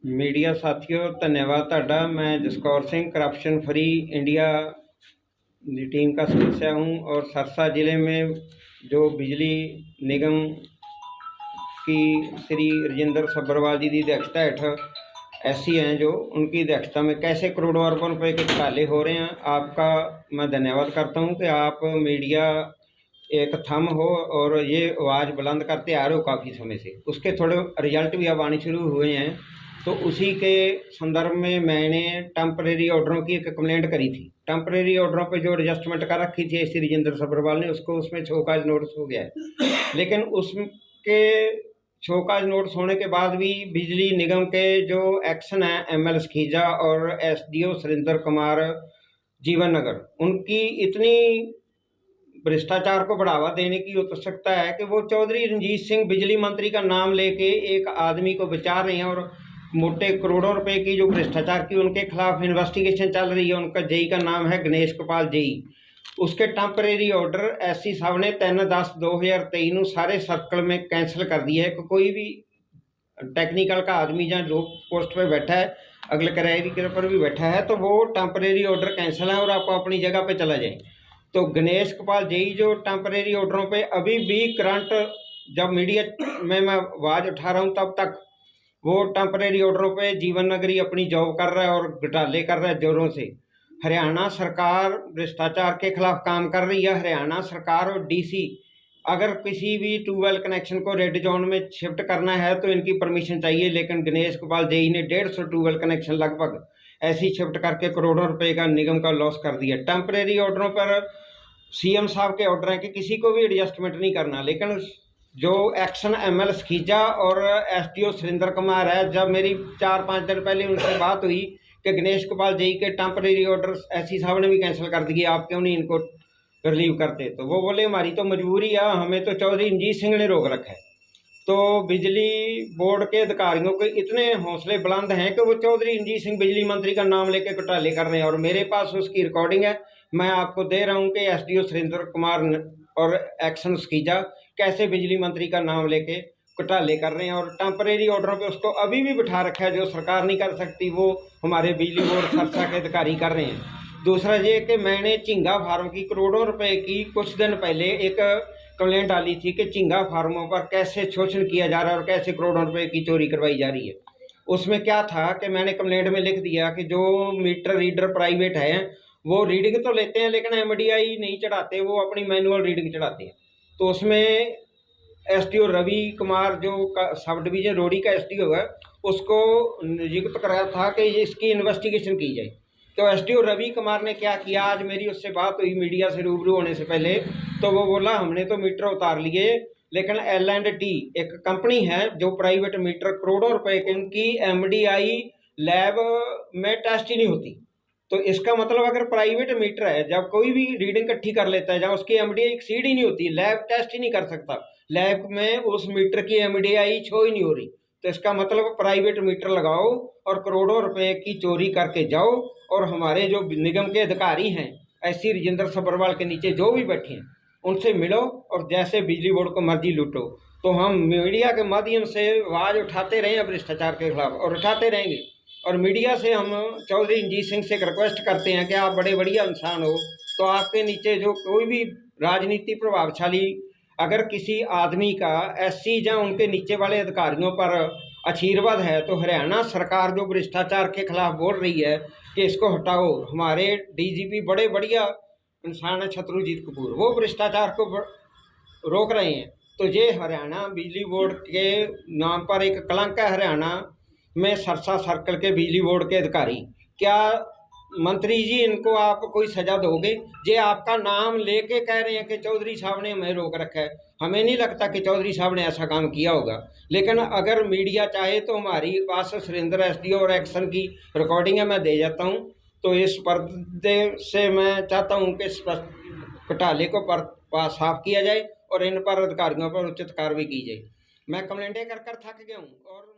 Media साथियों धन्यवाद ਤੁਹਾਡਾ। मैं Jaskaur Singh corruption free India की टीम का सदस्य हूं और सरसा ज़िले में जो बिजली निगम की श्री राजेंद्र सब्बरवाल जी की अध्यक्षता हेठ ऐसी हैं जो उनकी अध्यक्षता में कैसे करोड़ों अरबों रुपए के घोटाले हो रहे हैं। आपका मैं धन्यवाद करता हूं कि आप मीडिया एक थंब हो और ये आवाज़ बुलंद करते आ रहे हो काफ़ी समय से। उसके थोड़े रिजल्ट भी अब आने शुरू हुए हैं, तो उसी के संदर्भ में मैंने टेम्परेरी ऑर्डरों की एक कंप्लेंट करी थी। टेम्परेरी ऑर्डरों पे जो एडजस्टमेंट कर रखी थी श्री राजेंद्र सब्बरवाल ने, उसको उसमें शोकाज नोटिस हो गया है। लेकिन उसके शोकाज नोटिस होने के बाद भी बिजली निगम के जो एक्शन है एमएल सखीजा और एसडीओ सुरेंद्र कुमार जीवन नगर, उनकी इतनी भ्रष्टाचार को बढ़ावा देने की उत्सुकता है कि वो चौधरी रंजीत सिंह बिजली मंत्री का नाम लेके एक आदमी को बचा रहे हैं और मोटे करोड़ों रुपए की जो भ्रष्टाचार की उनके खिलाफ इन्वेस्टिगेशन चल रही है। उनका जेई का नाम है गणेश गोपाल जेई। उसके टैंपरेरी ऑर्डर एससी साहब ने 3/10/2023 सारे सर्कल में कैंसिल कर दिया है कि कोई भी टेक्निकल का आदमी जहाँ जो पोस्ट पे बैठा है, अगले किराए पर भी बैठा है, तो वो टेम्परेरी ऑर्डर कैंसिल है और आप अपनी जगह पे चला जाए। तो गणेश गोपाल जेई जो टेम्परेरी ऑर्डरों पे अभी भी करंट, जब मीडिया में मैं आवाज़ उठा रहा हूँ तब तक वो टेम्परेरी ऑर्डरों पे जीवन नगरी अपनी जॉब कर रहा है और घोटाले कर रहा है जोरों से। हरियाणा सरकार भ्रष्टाचार के खिलाफ काम कर रही है। हरियाणा सरकार और डीसी अगर किसी भी ट्यूबवेल कनेक्शन को रेड जोन में शिफ्ट करना है तो इनकी परमिशन चाहिए, लेकिन गणेश गोपाल जेई ने 150 ट्यूबवेल कनेक्शन लगभग ऐसी शिफ्ट करके करोड़ों रुपए का निगम का लॉस कर दिया। टेम्परेरी ऑर्डरों पर सीएम साहब के ऑर्डर हैं कि किसी को भी एडजस्टमेंट नहीं करना, लेकिन जो एक्शन एमएल सखीजा और एसडीओ सुरेंद्र कुमार है, जब मेरी 4-5 दिन पहले उनसे बात हुई कि गणेश गोपाल जेई के टेम्परेरी ऑर्डर एससी साहब ने भी कैंसिल कर दिए, आप क्यों नहीं इनको रिलीव करते, तो वो बोले हमारी तो मजबूरी है, हमें तो चौधरी रंजीत सिंह ने रोक रखा है। तो बिजली बोर्ड के अधिकारियों के इतने हौसले बुलंद हैं कि वो चौधरी रंजीत सिंह बिजली मंत्री का नाम लेके घोटाले कर रहे हैं और मेरे पास उसकी रिकॉर्डिंग है। मैं आपको दे रहा हूँ कि एसडीओ सुरेंद्र कुमार और एक्शन सखीजा कैसे बिजली मंत्री का नाम लेके घोटाले कर रहे हैं और टेम्परेरी ऑर्डरों पे उसको अभी भी बिठा रखा है। जो सरकार नहीं कर सकती वो हमारे बिजली बोर्ड सरसा के अधिकारी कर रहे हैं। दूसरा ये कि मैंने झींगा फार्म की करोड़ों रुपए की कुछ दिन पहले एक कंप्लेंट डाली थी कि झींगा फार्मों पर कैसे शोषण किया जा रहा है और कैसे करोड़ों रुपए की चोरी करवाई जा रही है। उसमें क्या था कि मैंने कंप्लेंट में लिख दिया कि जो मीटर रीडर प्राइवेट है वो रीडिंग तो लेते हैं लेकिन एमडीआई नहीं चढ़ाते, वो अपनी मैनुअल रीडिंग चढ़ाते हैं। तो उसमें एसडीओ रवि कुमार जो सब डिवीजन रोडी का एसडीओ है उसको नियुक्त कराया था कि इसकी इन्वेस्टिगेशन की जाए। तो एसडीओ रवि कुमार ने क्या किया, आज मेरी उससे बात हुई मीडिया से रूबरू होने से पहले, तो वो बोला हमने तो मीटर उतार लिए लेकिन L&T एक कंपनी है जो प्राइवेट मीटर करोड़ों रुपए की, उनकी एमडीआई लैब में टेस्ट ही नहीं होती। तो इसका मतलब अगर प्राइवेट मीटर है, जब कोई भी रीडिंग इकट्ठी कर लेता है जब उसकी एमडीआई एक्सीड ही नहीं होती, लैब टेस्ट ही नहीं कर सकता, लैब में उस मीटर की एमडीआई शो ही नहीं हो रही, तो इसका मतलब प्राइवेट मीटर लगाओ और करोड़ों रुपए की चोरी करके जाओ। और हमारे जो निगम के अधिकारी हैं ऐसी राजेंद्र सब्बरवाल के नीचे जो भी बैठे हैं उनसे मिलो और जैसे बिजली बोर्ड को मर्जी लूटो। तो हम मीडिया के माध्यम से आवाज़ उठाते रहे हैं भ्रष्टाचार के खिलाफ और उठाते रहेंगे। और मीडिया से हम चौधरी रंजीत सिंह से एक रिक्वेस्ट करते हैं कि आप बड़े बढ़िया इंसान हो, तो आपके नीचे जो कोई भी राजनीति प्रभावशाली अगर किसी आदमी का एससी या उनके नीचे वाले अधिकारियों पर आशीर्वाद है, तो हरियाणा सरकार जो भ्रष्टाचार के खिलाफ बोल रही है कि इसको हटाओ, हमारे डीजीपी बड़े बढ़िया इंसान है शत्रुजीत कपूर, वो भ्रष्टाचार को रोक रहे हैं। तो ये हरियाणा बिजली बोर्ड के नाम पर एक कलंक है। हरियाणा में सरसा सर्कल के बिजली बोर्ड के अधिकारी, क्या मंत्री जी इनको आप कोई सजा दोगे? ये आपका नाम लेके कह रहे हैं कि चौधरी साहब ने हमें रोक रखा है। हमें नहीं लगता कि चौधरी साहब ने ऐसा काम किया होगा, लेकिन अगर मीडिया चाहे तो हमारी पास सुरेंद्र एसडीओ और एक्शन की रिकॉर्डिंग है, मैं दे जाता हूँ। तो इस पर्दे से मैं चाहता हूँ कि घोटाले को साफ किया जाए और इन पर अधिकारियों पर उचित कार्रवाई की जाए। मैं कंप्लेंटें कर थक गया हूँ और